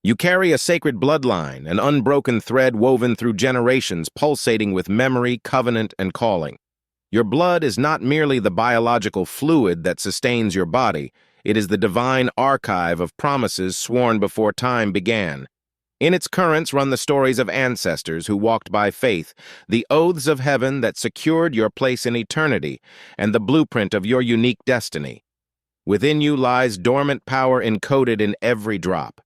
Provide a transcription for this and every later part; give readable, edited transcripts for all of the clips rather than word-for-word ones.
You carry a sacred bloodline, an unbroken thread woven through generations, pulsating with memory, covenant, and calling. Your blood is not merely the biological fluid that sustains your body, it is the divine archive of promises sworn before time began. In its currents run the stories of ancestors who walked by faith, the oaths of heaven that secured your place in eternity, and the blueprint of your unique destiny. Within you lies dormant power encoded in every drop.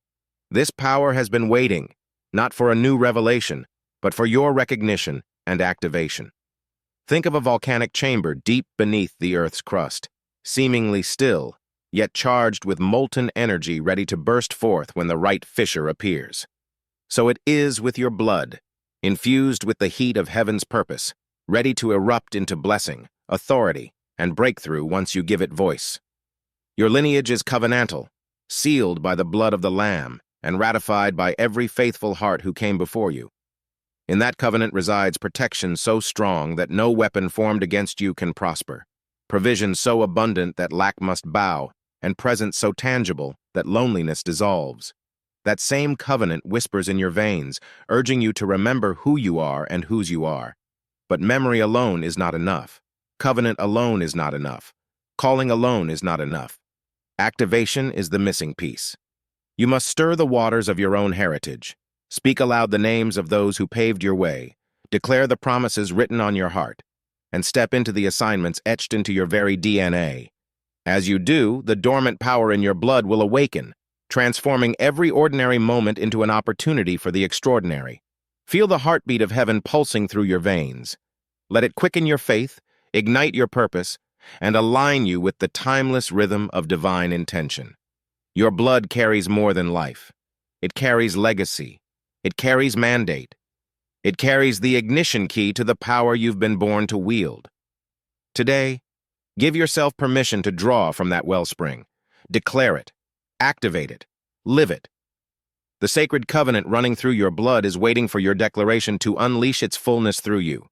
This power has been waiting, not for a new revelation, but for your recognition and activation. Think of a volcanic chamber deep beneath the Earth's crust, seemingly still, yet charged with molten energy ready to burst forth when the right fissure appears. So it is with your blood, infused with the heat of heaven's purpose, ready to erupt into blessing, authority, and breakthrough once you give it voice. Your lineage is covenantal, sealed by the blood of the Lamb, and ratified by every faithful heart who came before you. In that covenant resides protection so strong that no weapon formed against you can prosper, provision so abundant that lack must bow, and presence so tangible that loneliness dissolves. That same covenant whispers in your veins, urging you to remember who you are and whose you are. But memory alone is not enough. Covenant alone is not enough. Calling alone is not enough. Activation is the missing piece. You must stir the waters of your own heritage, speak aloud the names of those who paved your way, declare the promises written on your heart, and step into the assignments etched into your very DNA. As you do, the dormant power in your blood will awaken, transforming every ordinary moment into an opportunity for the extraordinary. Feel the heartbeat of heaven pulsing through your veins. Let it quicken your faith, ignite your purpose, and align you with the timeless rhythm of divine intention. Your blood carries more than life. It carries legacy. It carries mandate. It carries the ignition key to the power you've been born to wield. Today, give yourself permission to draw from that wellspring. Declare it. Activate it. Live it. The sacred covenant running through your blood is waiting for your declaration to unleash its fullness through you.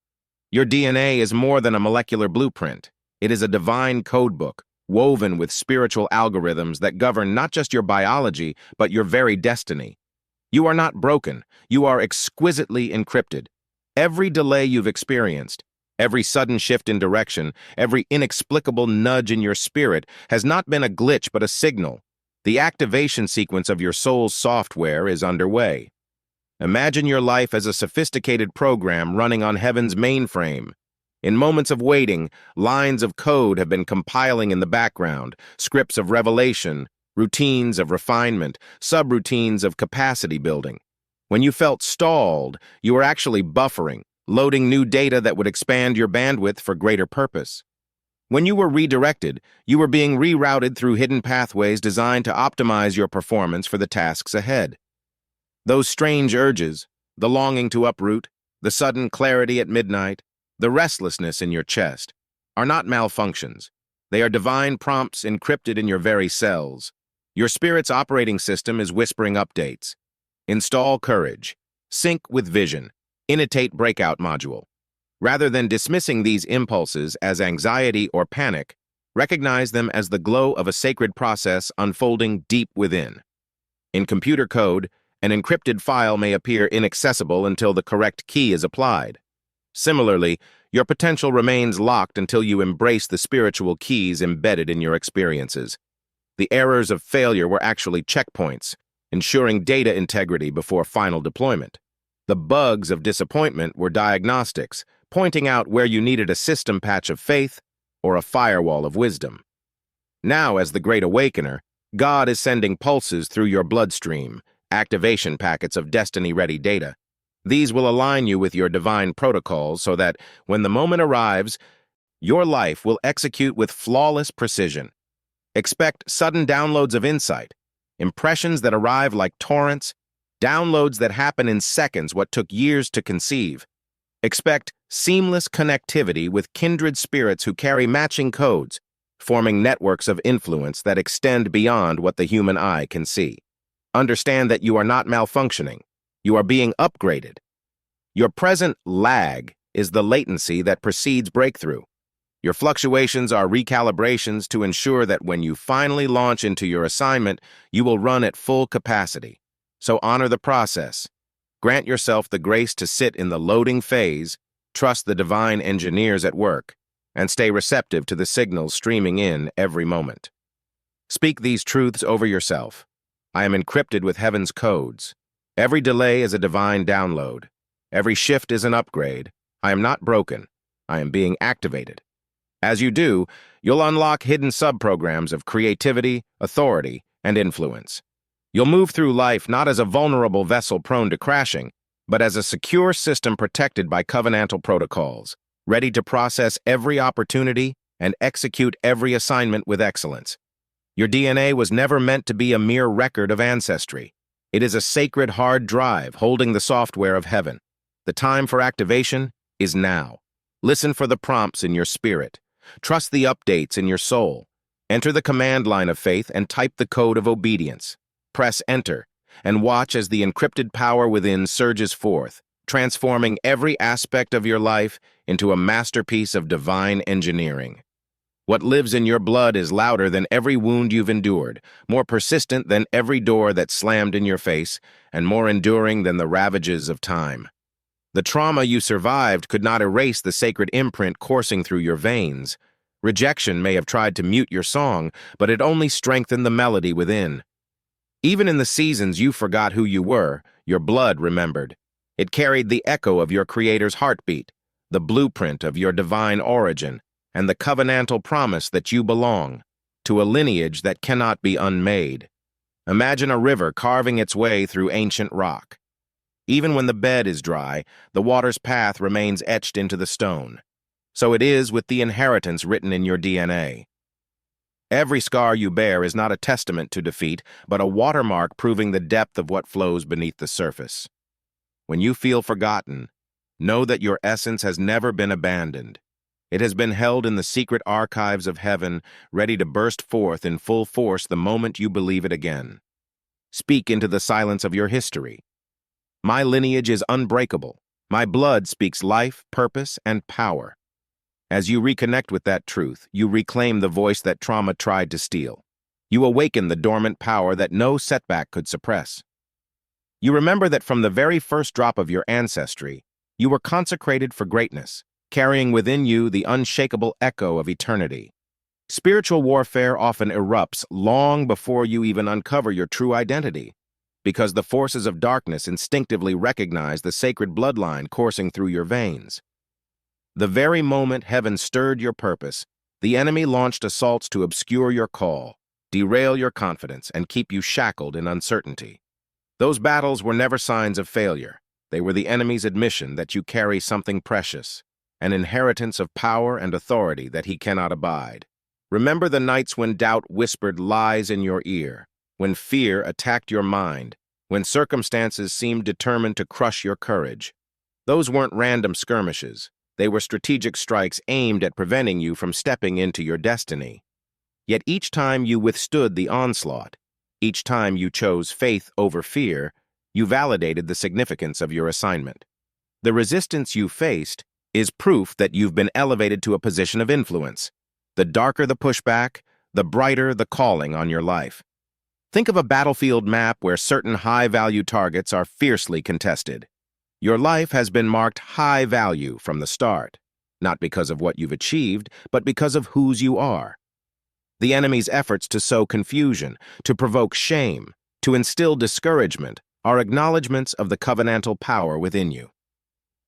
Your DNA is more than a molecular blueprint. It is a divine codebook, woven with spiritual algorithms that govern not just your biology, but your very destiny. You are not broken. You are exquisitely encrypted. Every delay you've experienced, every sudden shift in direction, every inexplicable nudge in your spirit has not been a glitch but a signal. The activation sequence of your soul's software is underway. Imagine your life as a sophisticated program running on heaven's mainframe. In moments of waiting, lines of code have been compiling in the background, scripts of revelation, routines of refinement, subroutines of capacity building. When you felt stalled, you were actually buffering, loading new data that would expand your bandwidth for greater purpose. When you were redirected, you were being rerouted through hidden pathways designed to optimize your performance for the tasks ahead. Those strange urges, the longing to uproot, the sudden clarity at midnight, the restlessness in your chest, are not malfunctions. They are divine prompts encrypted in your very cells. Your spirit's operating system is whispering updates. Install courage. Sync with vision. Innate breakout module. Rather than dismissing these impulses as anxiety or panic, recognize them as the glow of a sacred process unfolding deep within. In computer code, an encrypted file may appear inaccessible until the correct key is applied. Similarly, your potential remains locked until you embrace the spiritual keys embedded in your experiences. The errors of failure were actually checkpoints, ensuring data integrity before final deployment. The bugs of disappointment were diagnostics, pointing out where you needed a system patch of faith or a firewall of wisdom. Now, as the Great Awakener, God is sending pulses through your bloodstream, activation packets of destiny-ready data. These will align you with your divine protocols so that, when the moment arrives, your life will execute with flawless precision. Expect sudden downloads of insight, impressions that arrive like torrents, downloads that happen in seconds what took years to conceive. Expect seamless connectivity with kindred spirits who carry matching codes, forming networks of influence that extend beyond what the human eye can see. Understand that you are not malfunctioning. You are being upgraded. Your present lag is the latency that precedes breakthrough. Your fluctuations are recalibrations to ensure that when you finally launch into your assignment, you will run at full capacity. So honor the process. Grant yourself the grace to sit in the loading phase, trust the divine engineers at work, and stay receptive to the signals streaming in every moment. Speak these truths over yourself. I am encrypted with heaven's codes. Every delay is a divine download. Every shift is an upgrade. I am not broken. I am being activated. As you do, you'll unlock hidden subprograms of creativity, authority, and influence. You'll move through life not as a vulnerable vessel prone to crashing, but as a secure system protected by covenantal protocols, ready to process every opportunity and execute every assignment with excellence. Your DNA was never meant to be a mere record of ancestry. It is a sacred hard drive holding the software of heaven. The time for activation is now. Listen for the prompts in your spirit. Trust the updates in your soul. Enter the command line of faith and type the code of obedience. Press enter and watch as the encrypted power within surges forth, transforming every aspect of your life into a masterpiece of divine engineering. What lives in your blood is louder than every wound you've endured, more persistent than every door that slammed in your face, and more enduring than the ravages of time. The trauma you survived could not erase the sacred imprint coursing through your veins. Rejection may have tried to mute your song, but it only strengthened the melody within. Even in the seasons you forgot who you were, your blood remembered. It carried the echo of your Creator's heartbeat, the blueprint of your divine origin, and the covenantal promise that you belong to a lineage that cannot be unmade. Imagine a river carving its way through ancient rock. Even when the bed is dry, the water's path remains etched into the stone. So it is with the inheritance written in your DNA. Every scar you bear is not a testament to defeat, but a watermark proving the depth of what flows beneath the surface. When you feel forgotten, know that your essence has never been abandoned. It has been held in the secret archives of heaven, ready to burst forth in full force the moment you believe it again. Speak into the silence of your history. My lineage is unbreakable. My blood speaks life, purpose, and power. As you reconnect with that truth, you reclaim the voice that trauma tried to steal. You awaken the dormant power that no setback could suppress. You remember that from the very first drop of your ancestry, you were consecrated for greatness, carrying within you the unshakable echo of eternity. Spiritual warfare often erupts long before you even uncover your true identity, because the forces of darkness instinctively recognize the sacred bloodline coursing through your veins. The very moment heaven stirred your purpose, the enemy launched assaults to obscure your call, derail your confidence, and keep you shackled in uncertainty. Those battles were never signs of failure. They were the enemy's admission that you carry something precious, an inheritance of power and authority that he cannot abide. Remember the nights when doubt whispered lies in your ear, when fear attacked your mind, when circumstances seemed determined to crush your courage. Those weren't random skirmishes. They were strategic strikes aimed at preventing you from stepping into your destiny. Yet each time you withstood the onslaught, each time you chose faith over fear, you validated the significance of your assignment. The resistance you faced is proof that you've been elevated to a position of influence. The darker the pushback, the brighter the calling on your life. Think of a battlefield map where certain high-value targets are fiercely contested. Your life has been marked high value from the start, not because of what you've achieved, but because of whose you are. The enemy's efforts to sow confusion, to provoke shame, to instill discouragement are acknowledgments of the covenantal power within you.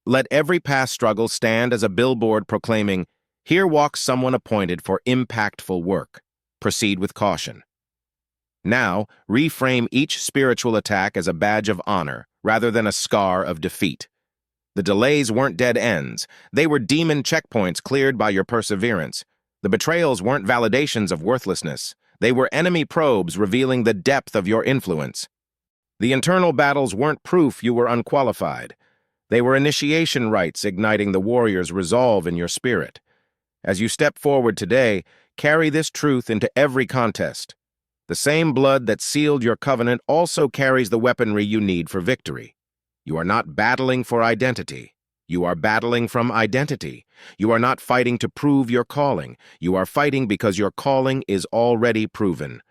Let every past struggle stand as a billboard proclaiming, "Here walks someone appointed for impactful work. Proceed with caution." Now, reframe each spiritual attack as a badge of honor rather than a scar of defeat. The delays weren't dead ends. They were demon checkpoints cleared by your perseverance. The betrayals weren't validations of worthlessness. They were enemy probes revealing the depth of your influence. The internal battles weren't proof you were unqualified. They were initiation rites igniting the warrior's resolve in your spirit. As you step forward today, carry this truth into every contest. The same blood that sealed your covenant also carries the weaponry you need for victory. You are not battling for identity. You are battling from identity. You are not fighting to prove your calling. You are fighting because your calling is already proven.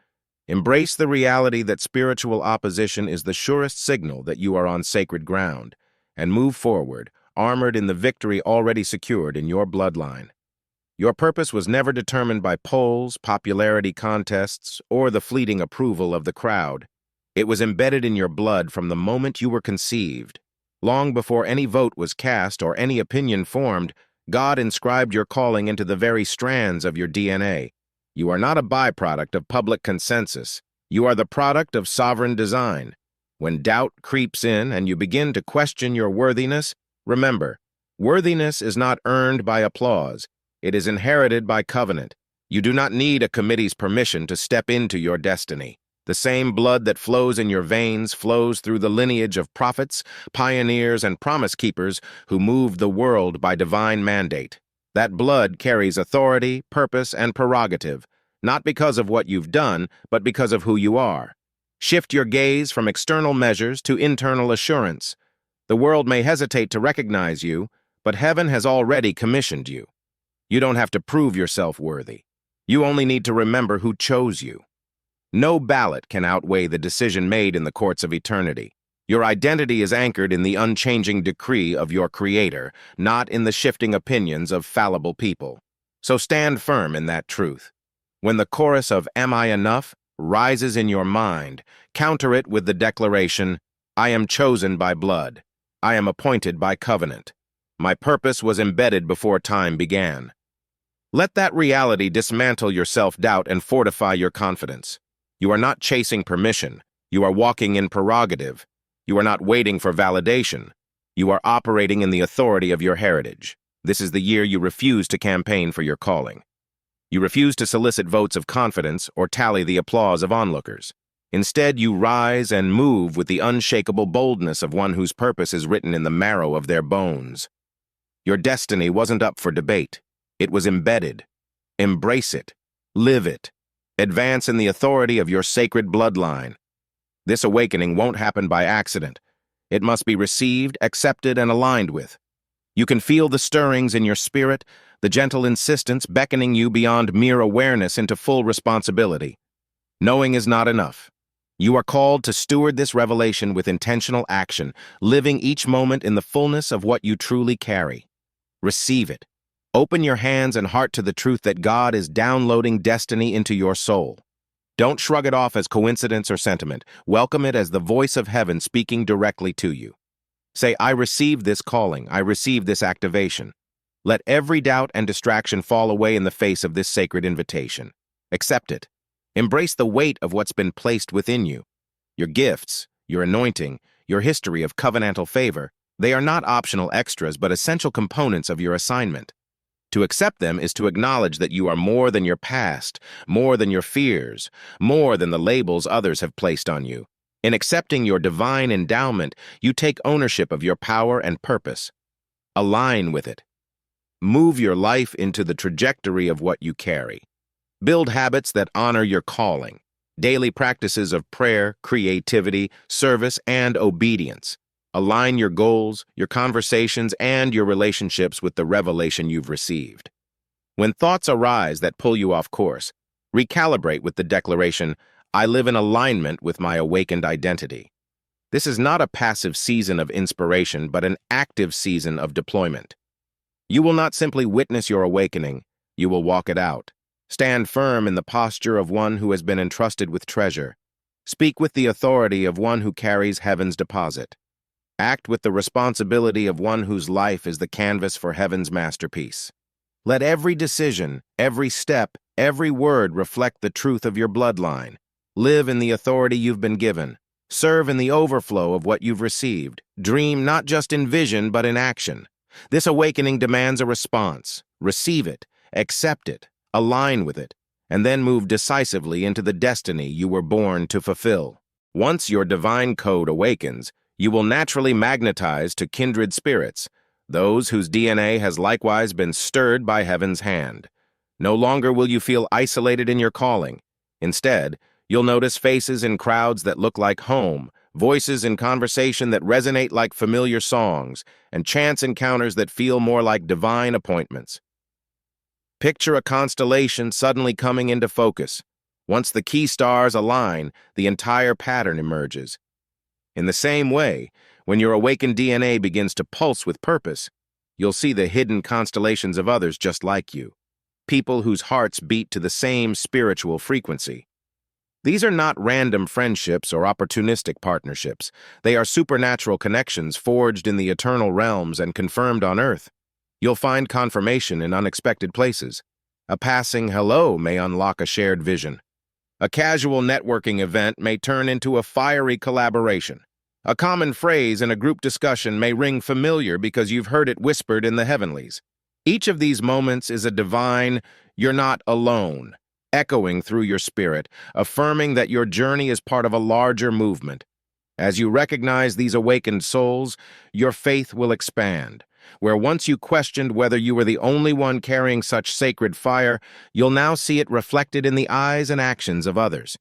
Embrace the reality that spiritual opposition is the surest signal that you are on sacred ground, and move forward, armored in the victory already secured in your bloodline. Your purpose was never determined by polls, popularity contests, or the fleeting approval of the crowd. It was embedded in your blood from the moment you were conceived. Long before any vote was cast or any opinion formed, God inscribed your calling into the very strands of your DNA. You are not a byproduct of public consensus. You are the product of sovereign design. When doubt creeps in and you begin to question your worthiness, remember, worthiness is not earned by applause. It is inherited by covenant. You do not need a committee's permission to step into your destiny. The same blood that flows in your veins flows through the lineage of prophets, pioneers, and promise keepers who moved the world by divine mandate. That blood carries authority, purpose, and prerogative, not because of what you've done, but because of who you are. Shift your gaze from external measures to internal assurance. The world may hesitate to recognize you, but heaven has already commissioned you. You don't have to prove yourself worthy. You only need to remember who chose you. No ballot can outweigh the decision made in the courts of eternity. Your identity is anchored in the unchanging decree of your Creator, not in the shifting opinions of fallible people. So stand firm in that truth. When the chorus of "Am I enough?" rises in your mind, counter it with the declaration, "I am chosen by blood. I am appointed by covenant. My purpose was embedded before time began." Let that reality dismantle your self-doubt and fortify your confidence. You are not chasing permission. You are walking in prerogative. You are not waiting for validation. You are operating in the authority of your heritage. This is the year you refuse to campaign for your calling. You refuse to solicit votes of confidence or tally the applause of onlookers. Instead, you rise and move with the unshakable boldness of one whose purpose is written in the marrow of their bones. Your destiny wasn't up for debate. It was embedded. Embrace it. Live it. Advance in the authority of your sacred bloodline. This awakening won't happen by accident. It must be received, accepted, and aligned with. You can feel the stirrings in your spirit, the gentle insistence beckoning you beyond mere awareness into full responsibility. Knowing is not enough. You are called to steward this revelation with intentional action, living each moment in the fullness of what you truly carry. Receive it. Open your hands and heart to the truth that God is downloading destiny into your soul. Don't shrug it off as coincidence or sentiment. Welcome it as the voice of heaven speaking directly to you. Say, "I receive this calling. I receive this activation." Let every doubt and distraction fall away in the face of this sacred invitation. Accept it. Embrace the weight of what's been placed within you. Your gifts, your anointing, your history of covenantal favor, they are not optional extras but essential components of your assignment. To accept them is to acknowledge that you are more than your past, more than your fears, more than the labels others have placed on you. In accepting your divine endowment, you take ownership of your power and purpose. Align with it. Move your life into the trajectory of what you carry. Build habits that honor your calling, daily practices of prayer, creativity, service, and obedience. Align your goals, your conversations, and your relationships with the revelation you've received. When thoughts arise that pull you off course, recalibrate with the declaration, "I live in alignment with my awakened identity." This is not a passive season of inspiration, but an active season of deployment. You will not simply witness your awakening, you will walk it out. Stand firm in the posture of one who has been entrusted with treasure. Speak with the authority of one who carries heaven's deposit. Act with the responsibility of one whose life is the canvas for heaven's masterpiece. Let every decision, every step, every word reflect the truth of your bloodline. Live in the authority you've been given. Serve in the overflow of what you've received. Dream not just in vision, but in action. This awakening demands a response. Receive it, accept it, align with it, and then move decisively into the destiny you were born to fulfill. Once your divine code awakens, you will naturally magnetize to kindred spirits, those whose DNA has likewise been stirred by heaven's hand. No longer will you feel isolated in your calling. Instead, you'll notice faces in crowds that look like home, voices in conversation that resonate like familiar songs, and chance encounters that feel more like divine appointments. Picture a constellation suddenly coming into focus, Once the key stars align, the entire pattern emerges. In the same way, when your awakened DNA begins to pulse with purpose, you'll see the hidden constellations of others just like you, people whose hearts beat to the same spiritual frequency. These are not random friendships or opportunistic partnerships. They are supernatural connections forged in the eternal realms and confirmed on Earth. You'll find confirmation in unexpected places. A passing hello may unlock a shared vision. A casual networking event may turn into a fiery collaboration. A common phrase in a group discussion may ring familiar because you've heard it whispered in the heavenlies. Each of these moments is a divine, "you're not alone," echoing through your spirit, affirming that your journey is part of a larger movement. As you recognize these awakened souls, your faith will expand. Where once you questioned whether you were the only one carrying such sacred fire, you'll now see it reflected in the eyes and actions of others.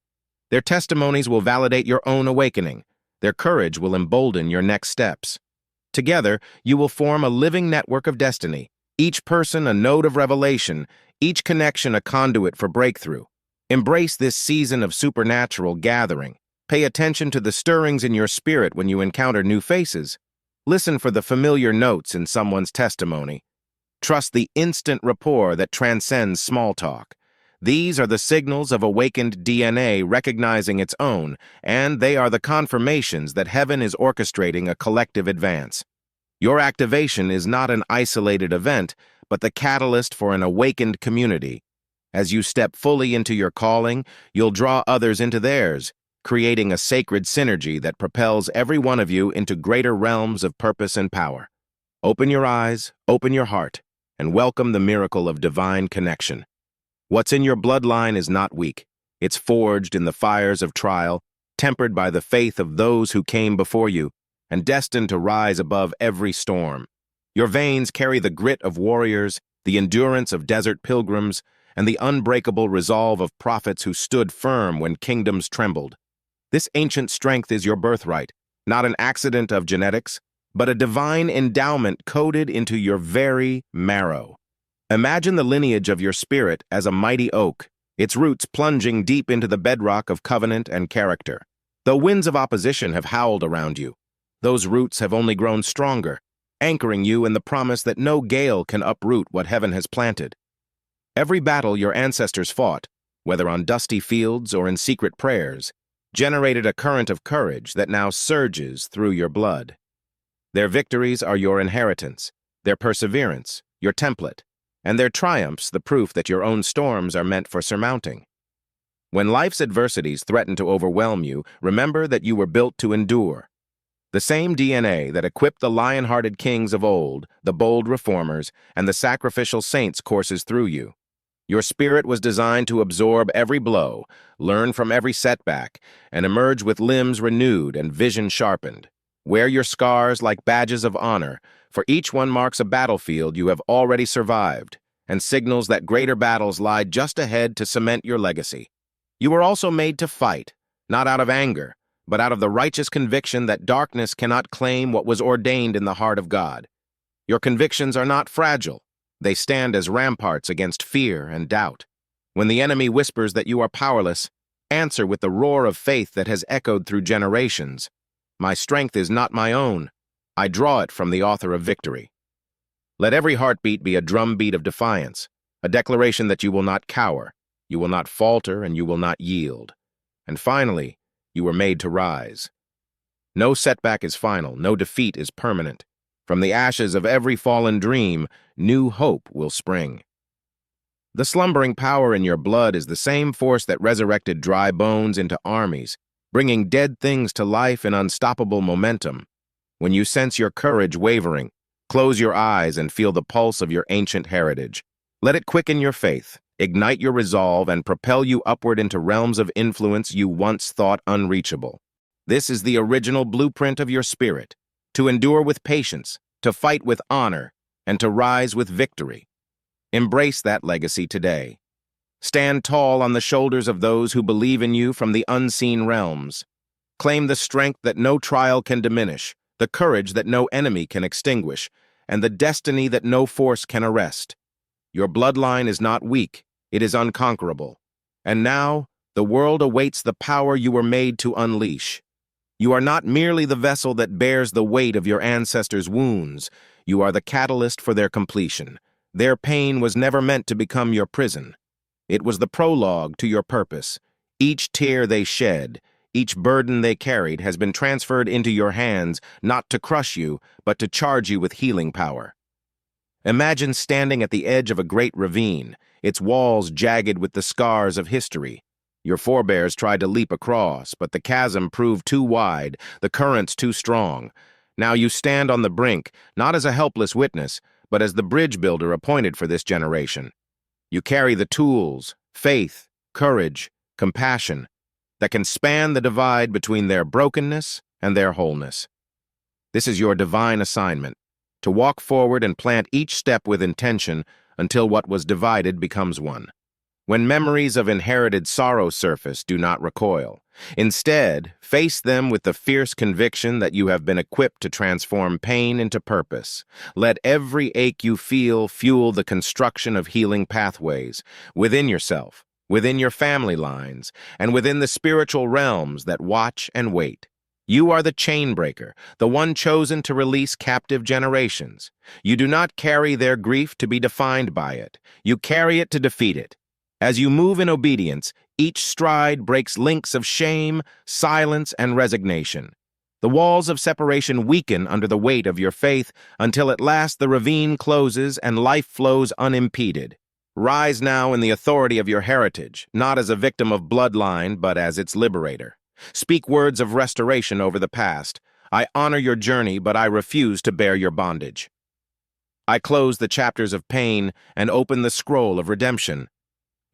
Their testimonies will validate your own awakening. Their courage will embolden your next steps. Together, you will form a living network of destiny, each person a node of revelation, each connection a conduit for breakthrough. Embrace this season of supernatural gathering. Pay attention to the stirrings in your spirit when you encounter new faces. Listen for the familiar notes in someone's testimony. Trust the instant rapport that transcends small talk. These are the signals of awakened DNA recognizing its own, and they are the confirmations that heaven is orchestrating a collective advance. Your activation is not an isolated event, but the catalyst for an awakened community. As you step fully into your calling, you'll draw others into theirs, creating a sacred synergy that propels every one of you into greater realms of purpose and power. Open your eyes, open your heart, and welcome the miracle of divine connection. What's in your bloodline is not weak. It's forged in the fires of trial, tempered by the faith of those who came before you, and destined to rise above every storm. Your veins carry the grit of warriors, the endurance of desert pilgrims, and the unbreakable resolve of prophets who stood firm when kingdoms trembled. This ancient strength is your birthright, not an accident of genetics, but a divine endowment coded into your very marrow. Imagine the lineage of your spirit as a mighty oak, its roots plunging deep into the bedrock of covenant and character. Though winds of opposition have howled around you, those roots have only grown stronger, anchoring you in the promise that no gale can uproot what heaven has planted. Every battle your ancestors fought, whether on dusty fields or in secret prayers, generated a current of courage that now surges through your blood. Their victories are your inheritance, their perseverance, your template, and their triumphs the proof that your own storms are meant for surmounting. When life's adversities threaten to overwhelm you, remember that you were built to endure. The same DNA that equipped the lion-hearted kings of old, the bold reformers, and the sacrificial saints courses through you. Your spirit was designed to absorb every blow, learn from every setback, and emerge with limbs renewed and vision sharpened. Wear your scars like badges of honor, for each one marks a battlefield you have already survived, and signals that greater battles lie just ahead to cement your legacy. You were also made to fight, not out of anger, but out of the righteous conviction that darkness cannot claim what was ordained in the heart of God. Your convictions are not fragile. They stand as ramparts against fear and doubt. When the enemy whispers that you are powerless, answer with the roar of faith that has echoed through generations. My strength is not my own. I draw it from the author of victory. Let every heartbeat be a drumbeat of defiance, a declaration that you will not cower, you will not falter, and you will not yield. And finally, you were made to rise. No setback is final, no defeat is permanent. From the ashes of every fallen dream, new hope will spring. The slumbering power in your blood is the same force that resurrected dry bones into armies, bringing dead things to life in unstoppable momentum. When you sense your courage wavering, close your eyes and feel the pulse of your ancient heritage. Let it quicken your faith, ignite your resolve, and propel you upward into realms of influence you once thought unreachable. This is the original blueprint of your spirit, to endure with patience, to fight with honor, and to rise with victory. Embrace that legacy today. Stand tall on the shoulders of those who believe in you from the unseen realms. Claim the strength that no trial can diminish, the courage that no enemy can extinguish, and the destiny that no force can arrest. Your bloodline is not weak, it is unconquerable. And now, The world awaits the power you were made to unleash. You are not merely the vessel that bears the weight of your ancestors' wounds. You are the catalyst for their completion. Their pain was never meant to become your prison. It was the prologue to your purpose. Each tear they shed, each burden they carried has been transferred into your hands, not to crush you, but to charge you with healing power. Imagine standing at the edge of a great ravine, its walls jagged with the scars of history. Your forebears tried to leap across, but the chasm proved too wide, the currents too strong. Now you stand on the brink, not as a helpless witness, but as the bridge builder appointed for this generation. You carry the tools, faith, courage, compassion, that can span the divide between their brokenness and their wholeness. This is your divine assignment, to walk forward and plant each step with intention until what was divided becomes one. When memories of inherited sorrow surface, do not recoil. Instead, face them with the fierce conviction that you have been equipped to transform pain into purpose. Let every ache you feel fuel the construction of healing pathways within yourself, within your family lines, and within the spiritual realms that watch and wait. You are the chain breaker, the one chosen to release captive generations. You do not carry their grief to be defined by it. You carry it to defeat it. As you move in obedience, each stride breaks links of shame, silence, and resignation. The walls of separation weaken under the weight of your faith until at last the ravine closes and life flows unimpeded. Rise now in the authority of your heritage, not as a victim of bloodline, but as its liberator. Speak words of restoration over the past. I honor your journey, but I refuse to bear your bondage. I close the chapters of pain and open the scroll of redemption.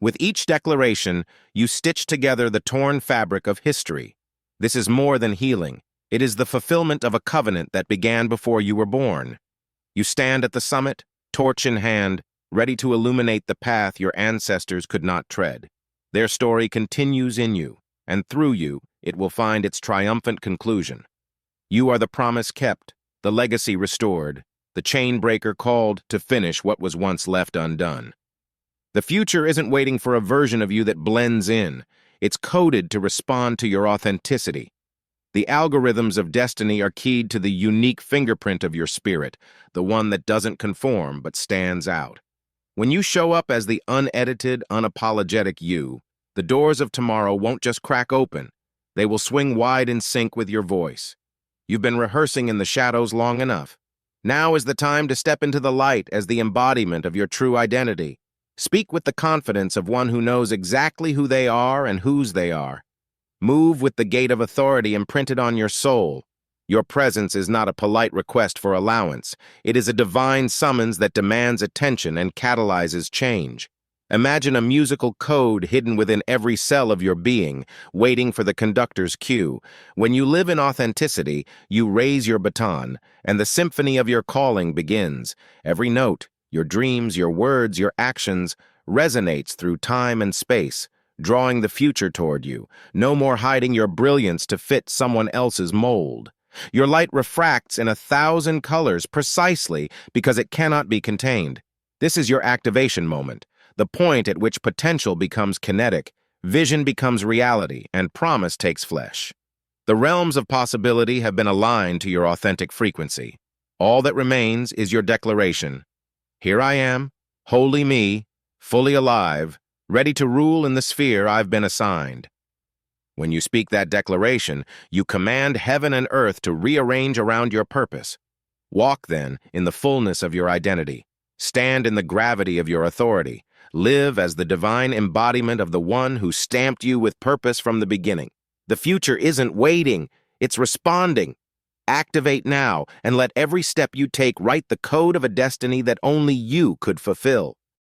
With each declaration, you stitch together the torn fabric of history. This is more than healing. It is the fulfillment of a covenant that began before you were born. You stand at the summit, torch in hand, ready to illuminate the path your ancestors could not tread. Their story continues in you, and through you, it will find its triumphant conclusion. You are the promise kept, the legacy restored, the chain breaker called to finish what was once left undone. The future isn't waiting for a version of you that blends in. It's coded to respond to your authenticity. The algorithms of destiny are keyed to the unique fingerprint of your spirit, the one that doesn't conform but stands out. When you show up as the unedited, unapologetic you, the doors of tomorrow won't just crack open. They will swing wide in sync with your voice. You've been rehearsing in the shadows long enough. Now is the time to step into the light as the embodiment of your true identity. Speak with the confidence of one who knows exactly who they are and whose they are. Move with the gait of authority imprinted on your soul. Your presence is not a polite request for allowance. It is a divine summons that demands attention and catalyzes change. Imagine a musical code hidden within every cell of your being, waiting for the conductor's cue. When you live in authenticity, you raise your baton, and the symphony of your calling begins. Every note, your dreams, your words, your actions, resonates through time and space, drawing the future toward you. No more hiding your brilliance to fit someone else's mold. Your light refracts in 1,000 colors precisely because it cannot be contained. This is your activation moment, the point at which potential becomes kinetic, vision becomes reality, and promise takes flesh. The realms of possibility have been aligned to your authentic frequency. All that remains is your declaration. Here I am, wholly me, fully alive, ready to rule in the sphere I've been assigned. When you speak that declaration, you command heaven and earth to rearrange around your purpose. Walk, then, in the fullness of your identity. Stand in the gravity of your authority. Live as the divine embodiment of the one who stamped you with purpose from the beginning. The future isn't waiting, it's responding. Activate now and let every step you take write the code of a destiny that only you could fulfill.